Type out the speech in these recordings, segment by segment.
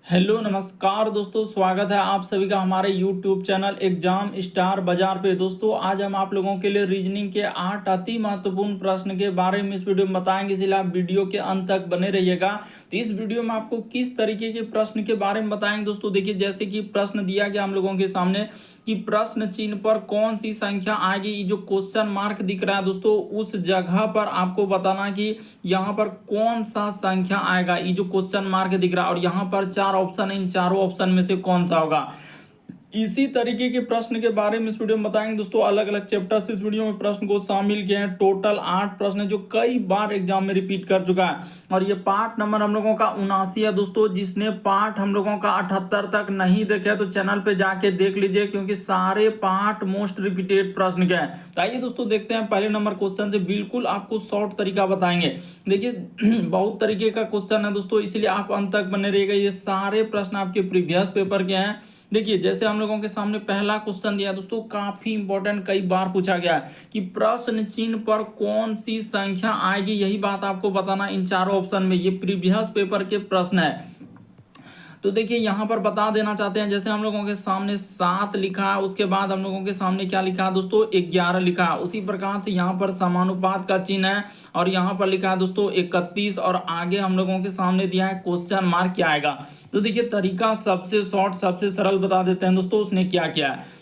Hello नमस्कार दोस्तों, स्वागत है आप सभी का हमारे यूट्यूब चैनल एग्जाम स्टार बाजार पे। दोस्तों आज हम आप लोगों के लिए रीजनिंग के 8 अति महत्वपूर्ण प्रश्न के बारे में इस वीडियो में बताएंगे, इसलिए आप वीडियो के अंत तक बने रहिएगा। तो इस वीडियो में आपको किस तरीके के प्रश्न के बारे में बताएंगे दोस्तों। देखिए, जैसे कि प्रश्न दिया गया हम लोगों के सामने कि प्रश्न चिन्ह पर कौन सी संख्या आएगी, ये जो क्वेश्चन मार्क दिख रहा है दोस्तों, उस जगह पर आपको बताना कि यहाँ पर कौन सा संख्या आएगा। ये जो क्वेश्चन मार्क दिख रहा है और यहाँ पर 4 ऑप्शन है, इन चारों ऑप्शन में से कौन सा होगा। इसी तरीके के प्रश्न के बारे में इस वीडियो में बताएंगे दोस्तों। अलग अलग चैप्टर से इस वीडियो में प्रश्न को शामिल किए हैं। टोटल 8 प्रश्न है जो कई बार एग्जाम में रिपीट कर चुका है, और ये पार्ट नंबर हम लोगों का 79 है दोस्तों। जिसने पार्ट हम लोगों का 78 तक नहीं देखे तो चैनल पे जाके देख लीजिए, क्योंकि सारे पार्ट मोस्ट रिपीटेड प्रश्न के हैं। तो आइए दोस्तों देखते हैं पहले नंबर क्वेश्चन से। बिल्कुल आपको शॉर्ट तरीका बताएंगे। देखिए बहुत तरीके का क्वेश्चन है दोस्तों, इसलिए आप अंत तक बने रहिएगा। ये सारे प्रश्न आपके प्रीवियस पेपर के हैं। देखिए, जैसे हम लोगों के सामने पहला क्वेश्चन दिया दोस्तों, काफी इंपॉर्टेंट, कई बार पूछा गया है कि प्रश्न चिन्ह पर कौन सी संख्या आएगी, यही बात आपको बताना इन चारों ऑप्शन में। ये प्रीवियस पेपर के प्रश्न है। तो देखिए यहाँ पर बता देना चाहते हैं, जैसे हम लोगों के सामने 7 लिखा है, उसके बाद हम लोगों के सामने क्या लिखा है दोस्तों, 11 लिखा है। उसी प्रकार से यहाँ पर समानुपात का चिन्ह है, और यहाँ पर लिखा है दोस्तों 31, और आगे हम लोगों के सामने दिया है क्वेश्चन मार्क क्या आएगा। तो देखिए तरीका सबसे शॉर्ट सबसे सरल बता देते हैं दोस्तों, उसने क्या किया है।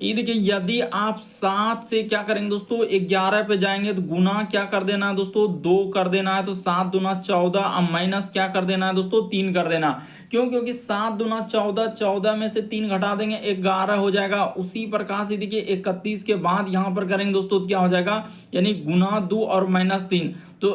ये देखिए, यदि आप 7 से क्या करेंगे दोस्तों, 11 पे जाएंगे तो गुना क्या कर देना है दोस्तों, 2 कर देना है। तो 7 दूना 14, अब माइनस क्या कर देना है दोस्तों, 3 कर देना। क्यों? क्योंकि 7 दूना 14, 14 में से 3 घटा देंगे 11 हो जाएगा। उसी प्रकार से देखिए 31 के बाद यहाँ पर करेंगे दोस्तों, क्या हो जाएगा, यानी गुना 2 और माइनस 3। तो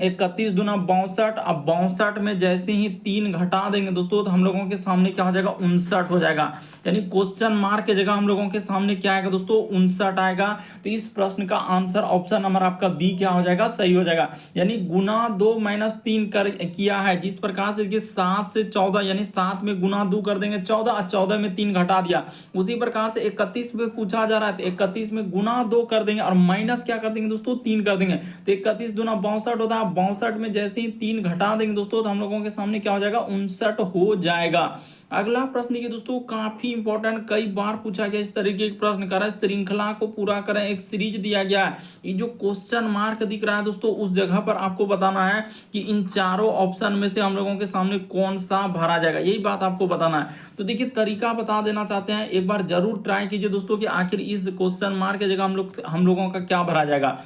31 दूना 62, अब 62 में जैसे ही 3 घटा देंगे दोस्तों, तो हम लोगों के सामने क्या हो जाएगा, 59 हो जाएगा। यानी क्वेश्चन मार्क की जगह हम लोगों के सामने क्या आएगा दोस्तों, 59 आएगा। तो इस प्रश्न का आंसर ऑप्शन नंबर आपका बी क्या हो जाएगा, सही हो जाएगा। यानी गुना 2 माइनस 3 कर किया है। जिस प्रकार से देखिए 7 से 14, यानी 7 में गुना 2 कर देंगे 14, और 14 में 3 घटा दिया। उसी प्रकार से 31 में पूछा जा रहा है, तो 31 में गुना 2 कर देंगे और माइनस क्या कर देंगे दोस्तों, 3 कर देंगे। तो 31 दूना 62 होता है, 62 में जैसे ही 3 घटा देंगे दोस्तों, तो हम लोगों के सामने क्या हो जाएगा, 59 हो जाएगा। अगला प्रश्न देखिए दोस्तों, काफी इंपॉर्टेंट, कई बार पूछा गया इस तरीके के प्रश्न। कर श्रृंखला को पूरा करें, एक सीरीज दिया गया है। ये जो क्वेश्चन मार्क दिख रहा है दोस्तों, उस जगह पर आपको बताना है कि इन चारों ऑप्शन में से हम लोगों के सामने कौन सा भरा जाएगा, यही बात आपको बताना है। तो देखिए तरीका बता देना चाहते हैं, एक बार जरूर ट्राई कीजिए दोस्तों कि आखिर इस क्वेश्चन मार्क की जगह हम लोगों का क्या भरा जाएगा।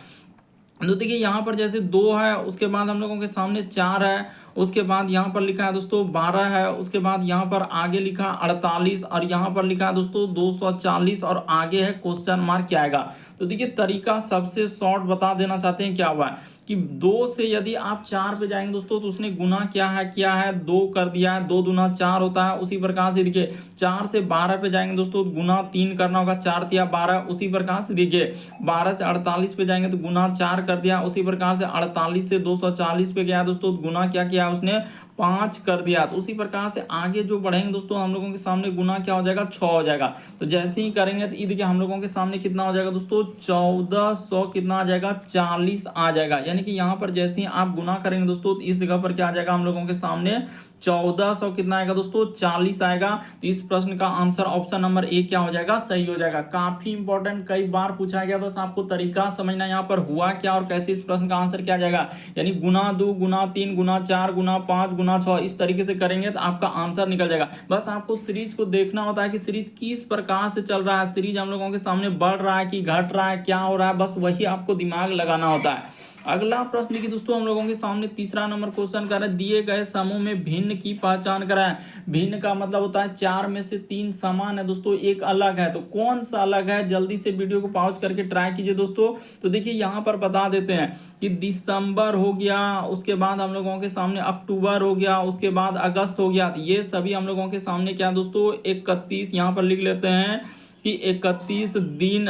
तो देखिए यहाँ पर जैसे 2 है, उसके बाद हम लोगों के सामने 4 है, उसके बाद यहाँ पर लिखा है दोस्तों 12 है, उसके बाद यहाँ पर आगे लिखा 48, और यहाँ पर लिखा है दोस्तों 240, और आगे है क्वेश्चन मार्क क्या आएगा। तो देखिए तरीका सबसे शॉर्ट बता देना चाहते हैं, क्या हुआ है कि 2 से यदि आप 4 पे जाएंगे दोस्तों, तो उसने गुना क्या है किया है, 2 कर दिया है। 2 दूना 4 होता है। उसी प्रकार से देखिए 4 से 12 पे जाएंगे दोस्तों, गुना 3 करना होगा, 4 तिया 12। उसी प्रकार से देखिए 12 से 48 पे जाएंगे तो गुना 4 कर दिया। उसी प्रकार से 48 से 240 पे गया दोस्तों, गुना क्या किया उसने, 5 कर दिया। तो उसी प्रकार से आगे जो बढ़ेंगे दोस्तों, हम लोगों के सामने गुना क्या हो जाएगा, 6 हो जाएगा। तो जैसे ही करेंगे तो ये देखिए हम लोगों के सामने कितना हो जाएगा दोस्तों, 1400 कितना आ जाएगा, 40 आ जाएगा। यानी कि यहाँ पर जैसे ही आप गुना करेंगे दोस्तों, तो इस जगह पर क्या आ जाएगा हम लोगों के सामने, 1400 कितना आएगा दोस्तों, 40 आएगा। तो इस प्रश्न का आंसर ऑप्शन नंबर ए क्या हो जाएगा, सही हो जाएगा। काफी इंपॉर्टेंट, कई बार पूछा गया, बस आपको तरीका समझना यहाँ पर हुआ क्या और कैसे इस प्रश्न का आंसर क्या जाएगा। यानी गुना 2 गुना 3 गुना 4 गुना 5 गुना 6 इस तरीके से करेंगे तो आपका आंसर निकल जाएगा। बस आपको सीरीज को देखना होता है कि सीरीज किस प्रकार से चल रहा है, सीरीज हम लोगों के सामने बढ़ रहा है कि घट रहा है, क्या हो रहा है, बस वही आपको दिमाग लगाना होता है। अगला प्रश्न देखिए दोस्तों, हम लोगों के सामने तीसरा नंबर क्वेश्चन कर रहे हैं, दिए गए समूह में भिन्न की पहचान कराएं। भिन्न का मतलब होता है 4 में से 3 समान है दोस्तों, एक अलग है। तो कौन सा अलग है, जल्दी से वीडियो को पॉज करके ट्राई कीजिए दोस्तों। तो देखिए यहाँ पर बता देते हैं कि दिसंबर हो गया, उसके बाद हम लोगों के सामने अक्टूबर हो गया, उसके बाद अगस्त हो गया। तो ये सभी हम लोगों के सामने क्या दोस्तों, 31 यहाँ पर लिख लेते हैं कि 31 दिन,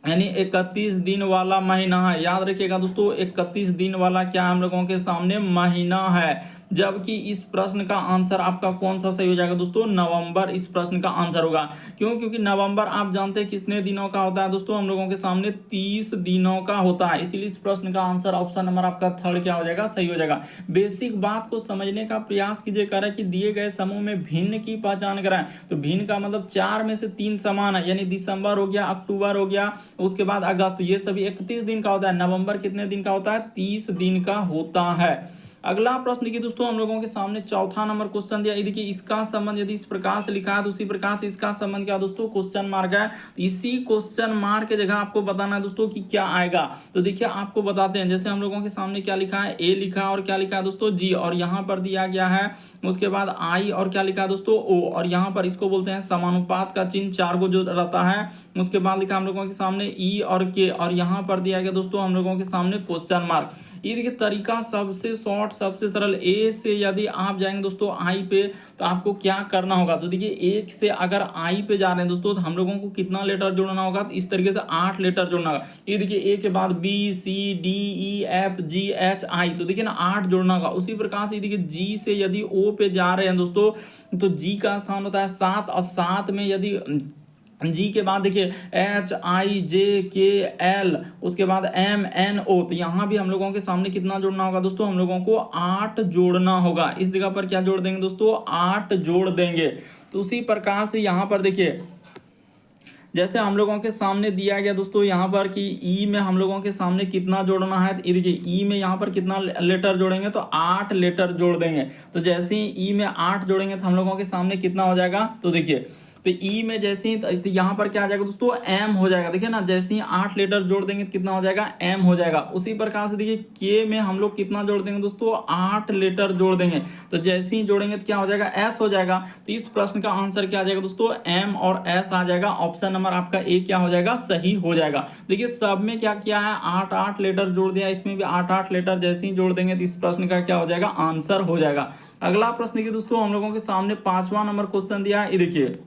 यानी 31 दिन वाला महीना है। याद रखिएगा दोस्तों, 31 दिन वाला क्या हम लोगों के सामने महीना है। जबकि इस प्रश्न का आंसर आपका कौन सा सही हो जाएगा दोस्तों, नवंबर इस प्रश्न का आंसर होगा। क्यों? क्योंकि नवंबर आप जानते हैं कितने दिनों का होता है दोस्तों, हम लोगों के सामने 30 दिनों का होता है, इसीलिए इस प्रश्न का आंसर ऑप्शन नंबर आपका थर्ड क्या हो जाएगा, सही हो जाएगा। बेसिक बात को समझने का प्रयास कीजिए, करें कि दिए गए समूह में भिन्न की पहचान कराएं। तो भिन्न का मतलब 4 में से 3 समान है, यानी दिसंबर हो गया, अक्टूबर हो गया, उसके बाद अगस्त, ये सभी 31 दिन का होता है। नवंबर कितने दिन का होता है, 30 दिन का होता है। अगला प्रश्न देखिए दोस्तों, हम लोगों के सामने चौथा नंबर क्वेश्चन दिया। देखिए इसका संबंध यदि इस प्रकार से लिखा है तो उसी प्रकार से इसका संबंध क्या दोस्तों, क्वेश्चन मार्क है। तो इसी क्वेश्चन मार्क के जगह आपको बताना है दोस्तों कि क्या आएगा। तो देखिए आपको बताते हैं, जैसे हम लोगों के सामने क्या लिखा है, ए लिखा है और क्या लिखा है दोस्तों, जी, और यहाँ पर दिया गया है उसके बाद आई और क्या लिखा है दोस्तों, ओ, और यहाँ पर इसको बोलते हैं समानुपात का चिन्ह, 4 को जो रहता है। उसके बाद लिखा हम लोगों के सामने ई और के, और यहाँ पर दिया गया दोस्तों हम लोगों के सामने क्वेश्चन मार्क। ये देखिए तरीका सबसे शॉर्ट सबसे सरल। ए से यदि आप जाएंगे दोस्तों आई पे, तो आपको क्या करना होगा, तो देखिए एक से अगर आई पे जा रहे हैं दोस्तों, तो हम लोगों को कितना लेटर जोड़ना होगा, तो इस तरीके से 8 लेटर जोड़ना होगा। ये देखिए ए के बाद B C D E F G H I, तो देखिए ना 8 जोड़ना होगा। उसी प्रकार से देखिए जी से यदि ओ पे जा रहे हैं दोस्तों, तो जी का स्थान होता है 7, और 7 में यदि जी के बाद देखिए एच आई जे के एल, उसके बाद एम एन ओ, तो यहाँ भी हम लोगों के सामने कितना जोड़ना होगा दोस्तों, हम लोगों को 8 जोड़ना होगा। इस जगह पर क्या जोड़ देंगे दोस्तों, 8 जोड़ देंगे। तो उसी प्रकार से यहाँ पर देखिए जैसे हम लोगों के सामने दिया गया दोस्तों यहाँ पर कि ई में हम लोगों के सामने कितना जोड़ना है, तो देखिए ई में यहाँ पर कितना लेटर जोड़ेंगे, तो 8 लेटर जोड़ देंगे। तो जैसे ही ई में 8 जोड़ेंगे तो हम लोगों के सामने कितना हो जाएगा, तो देखिए तो ई में जैसे ही तो यहाँ पर क्या आ जाएगा दोस्तों, एम हो जाएगा। देखिए ना जैसे ही 8 लेटर जोड़ देंगे तो कितना हो जाएगा, एम हो जाएगा। उसी प्रकार से देखिए के में हम लोग कितना जोड़ देंगे दोस्तों, 8 लेटर जोड़ देंगे। तो जैसे ही जोड़ेंगे तो क्या हो जाएगा, एस हो जाएगा। तो इस प्रश्न का आंसर क्या आ जाएगा दोस्तों, एम और एस आ जाएगा। ऑप्शन नंबर आपका ए क्या हो जाएगा, सही हो जाएगा। देखिए सब में क्या किया है, 8 लेटर जोड़ दिया, इसमें भी 8 लेटर जैसे ही जोड़ देंगे तो इस प्रश्न का क्या हो जाएगा, आंसर हो जाएगा। अगला प्रश्न देखिए दोस्तों, हम लोगों के सामने 5वां नंबर क्वेश्चन दिया है। ये देखिए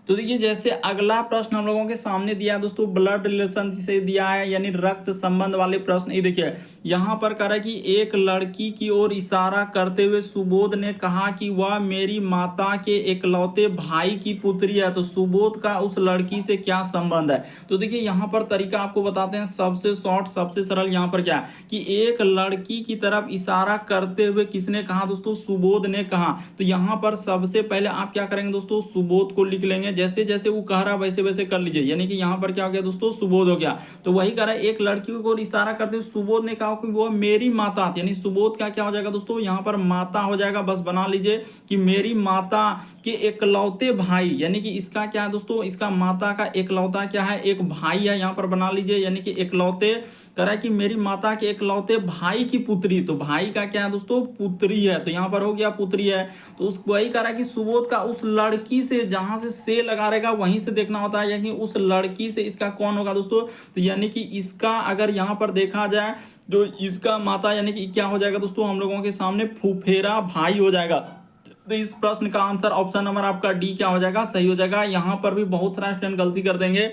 तो देखिए जैसे अगला प्रश्न हम लोगों के सामने दिया है दोस्तों, ब्लड रिलेशन जिसे दिया है, यानी रक्त संबंध वाले प्रश्न। ये देखिए यहाँ पर कह रहा है कि एक लड़की की ओर इशारा करते हुए सुबोध ने कहा कि वह मेरी माता के इकलौते भाई की पुत्री है। तो सुबोध का उस लड़की से क्या संबंध है। तो देखिए यहाँ पर तरीका आपको बताते हैं, सबसे शॉर्ट सबसे सरल। यहाँ पर क्या है कि एक लड़की की तरफ इशारा करते हुए किसने कहा दोस्तों, सुबोध ने कहा। तो यहाँ पर सबसे पहले आप क्या करेंगे दोस्तों, सुबोध को लिख लेंगे, जैसे जैसे वो कह रहा वैसे वैसे कर लीजिए। यानी कि यहाँ पर क्या हो गया दोस्तों, सुबोध हो गया। तो वही कह रहा है, एक लड़की को इशारा करते हुए सुबोध ने कहा कि वो मेरी माता, यानी सुबोध का क्या हो जाएगा दोस्तों, यहाँ पर माता हो जाएगा। बस बना लीजिए कि मेरी माता के इकलौते भाई, यानी कि इसका क्या है दोस्तों, इसका माता का इकलौता क्या है, एक भाई है। यहाँ पर बना लीजिए, यानी कि इकलौते कह रहा है कि मेरी माता के इकलौते भाई की पुत्री। तो भाई का क्या है दोस्तों, पुत्री है। तो यहाँ पर हो गया पुत्री है। तो उस वही कह रहा है कि सुबोध का उस लड़की से, जहां से लगा रहेगा वहीं से देखना होता है, यानी उस लड़की से इसका कौन होगा दोस्तों, तो यानी कि इसका अगर यहाँ पर देखा जाए जो इसका माता, यानी कि क्या हो जाएगा दोस्तों, हम लोगों के सामने फुफेरा भाई हो जाएगा। तो इस प्रश्न का आंसर ऑप्शन नंबर आपका डी क्या हो जाएगा, सही हो जाएगा। यहाँ पर भी बहुत सारा स्टूडेंट गलती कर देंगे,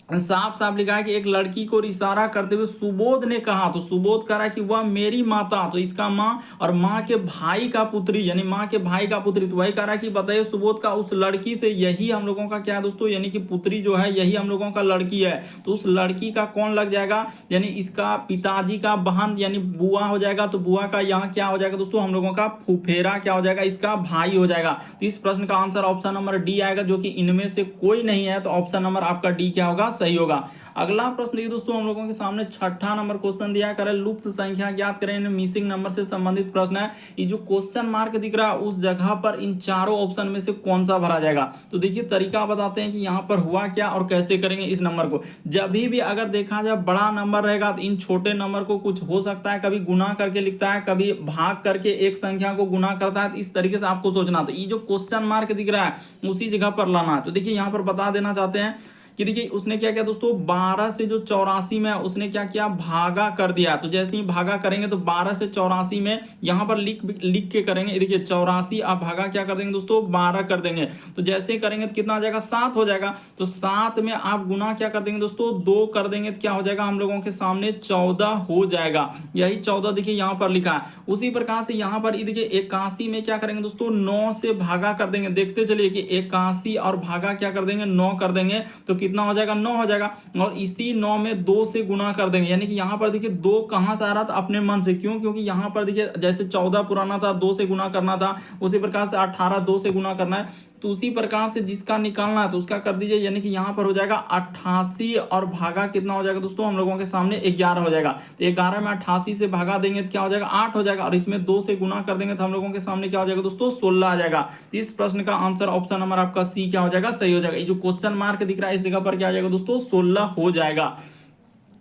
साफ साफ लिखा है कि एक लड़की को इशारा करते हुए सुबोध ने कहा। तो सुबोध कह रहा है कि वह मेरी माता, तो इसका माँ और माँ के भाई का पुत्री, यानी माँ के भाई का पुत्री। तो वही कह रहा है कि बताइए सुबोध का उस लड़की से, यही हम लोगों का क्या है दोस्तों, यानी कि पुत्री जो है यही हम लोगों का लड़की है। तो उस लड़की का कौन लग जाएगा, यानी इसका पिताजी का बहन, यानी बुआ हो जाएगा। तो बुआ का यहाँ क्या हो जाएगा दोस्तों, हम लोगों का फुफेरा क्या हो जाएगा, इसका भाई हो जाएगा। तो इस प्रश्न का आंसर ऑप्शन नंबर डी आएगा, जो कि इनमें से कोई नहीं है। तो ऑप्शन नंबर आपका डी क्या होगा, सही होगा। अगला प्रश्न देखिए दोस्तों, हम लोगों के सामने 6ठा नंबर क्वेश्चन दिया करें, लुप्त संख्या ज्ञात करें, मिसिंग नंबर से संबंधित प्रश्न है। ये जो क्वेश्चन मार्क दिख रहा है उस जगह पर इन चारों ऑप्शन में से कौन सा भरा जाएगा। तो देखिए तरीका बताते हैं कि यहाँ पर हुआ क्या और कैसे करेंगे इस नंबर को। जब भी अगर देखा जाए बड़ा नंबर रहेगा तो इन छोटे नंबर को कुछ हो सकता है, कभी गुना करके लिखता है, कभी भाग करके एक संख्या को गुना करता है। तो इस तरीके से आपको सोचना। तो ये जो क्वेश्चन मार्क दिख रहा है उसी जगह पर लाना है। तो देखिए यहाँ पर बता देना चाहते हैं कि देखिए उसने क्या किया दोस्तों, 12 से जो 84 में उसने क्या किया, भागा कर दिया। तो जैसे ही भागा करेंगे तो 12 से 84 में यहां पर लिख के करेंगे। देखिए 84 आप भागा क्या कर देंगे दोस्तों, 12 कर देंगे। तो जैसे ही करेंगे तो कितना आ जाएगा, 7 हो जाएगा। तो 7 में आप गुना क्या कर देंगे दोस्तों, 2 कर देंगे तो क्या हो जाएगा हम लोगों के सामने 14 हो जाएगा। यही 14 देखिए यहां पर लिखा है। उसी प्रकार से यहां पर देखिए 81 में क्या करेंगे दोस्तों, 9 से भागा कर देंगे। देखते चलिए कि 81 और भागा क्या कर देंगे, 9 कर देंगे तो कितना हो जाएगा, 9 हो जाएगा। और इसी 9 में 2 से गुना कर देंगे, यानी कि यहां पर देखिए 2 कहां से आ रहा था, अपने मन से। क्यों, क्योंकि यहां पर देखिए जैसे 14 पुराना था, 2 से गुना करना था, उसी प्रकार से 18 2 से गुना करना है। तो उसी प्रकार से जिसका निकालना है तो उसका कर दीजिए, यानी कि यहां पर हो जाएगा 88 और भागा कितना हो जाएगा दोस्तों हम लोगों के सामने 11 हो जाएगा। तो 11 में 88 से भागा देंगे तो क्या हो जाएगा, 8 हो जाएगा। और इसमें 2 से गुना कर देंगे तो हम लोगों के सामने क्या हो जाएगा दोस्तों, 16 आ जाएगा। इस प्रश्न का आंसर ऑप्शन नंबर आपका सी क्या हो जाएगा, सही हो जाएगा। ये जो क्वेश्चन मार्क दिख रहा है इस जगह पर क्या हो जाएगा दोस्तों, 16 हो जाएगा।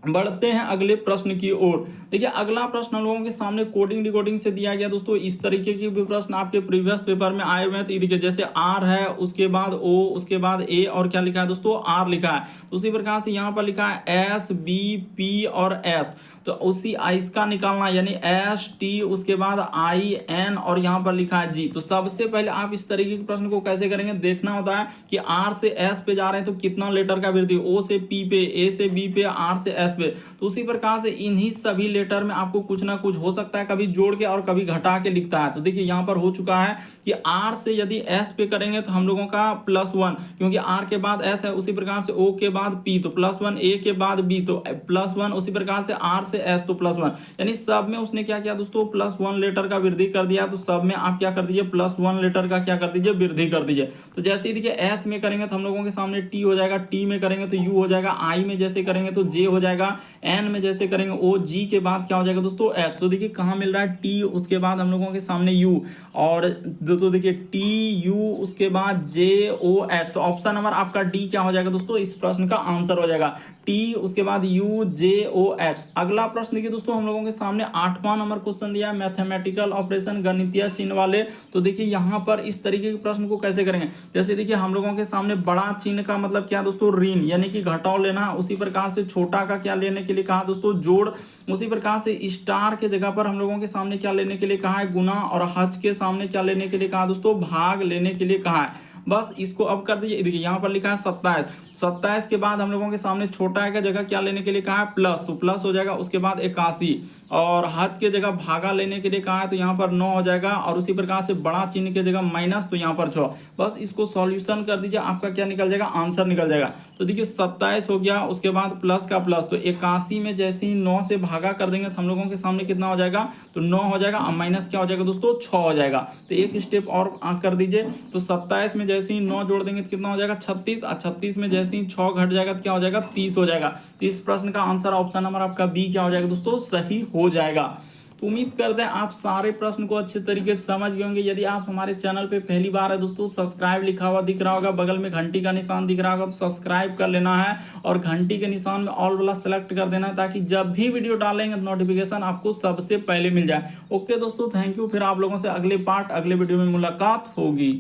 बढ़ते हैं अगले प्रश्न की ओर। देखिए अगला प्रश्न हम लोगों के सामने कोडिंग डिकोडिंग से दिया गया दोस्तों। इस तरीके के भी प्रश्न आपके प्रीवियस पेपर में आए हुए हैं। तो देखिए जैसे आर है, उसके बाद ओ, उसके बाद ए, और क्या लिखा है दोस्तों, आर लिखा है। तो उसी प्रकार से यहाँ पर लिखा है एस बी पी और एस। तो उसी इसका निकालना, यानी एस टी, उसके बाद आई एन, और यहाँ पर लिखा है जी। तो सबसे पहले आप इस तरीके के प्रश्न को कैसे करेंगे, देखना होता है कि आर से एस पे जा रहे हैं तो कितना लेटर का वृद्धि, ओ से पी पे, ए से बी पे, आर से एस पे। तो उसी प्रकार से इन्हीं सभी लेटर में आपको कुछ ना कुछ हो सकता है, कभी जोड़ के और कभी घटा के लिखता है। तो देखिए यहाँ पर हो चुका है कि आर से यदि एस पे करेंगे तो हम लोगों का +1, क्योंकि आर के बाद एस है। उसी प्रकार से ओ के बाद पी तो +1, ए के बाद बी तो +1, उसी प्रकार से आर से एस तो +1। यानी सब में उसने क्या किया दोस्तों, +1 लेटर का वृद्धि कर दिया। तो सब में आप क्या कर दीजिए, +1 लेटर का क्या कर दीजिए, वृद्धि कर दीजिए। तो जैसे ही देखिए एस में करेंगे तो हम लोगों के सामने टी हो जाएगा, टी में करेंगे तो यू हो जाएगा, आई में जैसे करेंगे तो जे हो जाएगा, एन में जैसे करेंगे ओ, जी के बाद क्या हो जाएगा दोस्तों, एच। तो देखिए कहाँ मिल रहा है, टी, उसके बाद हम लोगों के सामने यू, और तो देखिए टी यू, उसके बाद जे ओ एच। तो ऑप्शन नंबर आपका डी क्या हो जाएगा दोस्तों, इस प्रश्न का आंसर हो जाएगा टी, उसके बाद यू जे ओ एच। अगला प्रश्न देखिए दोस्तों हम लोगों के सामने 8वां नंबर क्वेश्चन दिया है, मैथमेटिकल ऑपरेशन, गणितीय चिन्ह वाले। तो देखिए यहाँ पर इस तरीके के प्रश्न को कैसे करेंगे। जैसे देखिए हम लोगों के सामने बड़ा चिन्ह का मतलब क्या दोस्तों, ऋण, यानी कि घटाव लेना। उसी प्रकार से छोटा का क्या लेने के लिए कहा दोस्तों, जोड़। उसी प्रकार से स्टार के जगह पर हम लोगों के सामने क्या लेने के लिए कहा है, गुना। और हज के सामने क्या लेने के लिए कहा दोस्तों, भाग लेने के लिए कहा है। बस इसको अब कर दीजिए। देखिए यहाँ पर लिखा है 27, 27 के बाद हम लोगों के सामने छोटा है का जगह क्या लेने के लिए कहा है, प्लस, तो प्लस हो जाएगा। उसके बाद 81, और हज के जगह भागा लेने के लिए कहा है तो यहाँ पर 9 हो जाएगा। और उसी प्रकार से बड़ा चिन्ह के जगह माइनस, तो यहाँ पर 6। बस इसको सॉल्यूशन कर दीजिए, आपका क्या निकल जाएगा, आंसर निकल जाएगा। तो देखिए 27 हो गया, उसके बाद प्लस का प्लस, तो 81 में जैसे ही 9 से भागा कर देंगे तो हम लोगों के सामने कितना हो जाएगा, तो 9 हो जाएगा। और माइनस क्या हो जाएगा दोस्तों, 6 हो जाएगा। तो एक स्टेप और कर दीजिए। तो 27 में जैसे ही 9 जोड़ देंगे तो कितना हो जाएगा, 36। और 36 में जैसे ही 6 घट जाएगा तो क्या हो जाएगा, 30 हो जाएगा। तो इस प्रश्न का आंसर ऑप्शन नंबर आपका बी क्या हो जाएगा दोस्तों, सही हो जाएगा। तो उम्मीद करते हैं आप सारे प्रश्न को अच्छे तरीके से समझ गए होंगे। यदि आप हमारे चैनल पे पहली बार है दोस्तों, सब्सक्राइब लिखा हुआ दिख रहा होगा, बगल में घंटी का निशान दिख रहा होगा, तो सब्सक्राइब कर लेना है। और घंटी के निशान में ऑल वाला सेलेक्ट कर देना है, ताकि जब भी वीडियो डालेंगे नोटिफिकेशन आपको सबसे पहले मिल जाए। ओके दोस्तों, थैंक यू। फिर आप लोगों से अगले पार्ट, अगले वीडियो में मुलाकात होगी।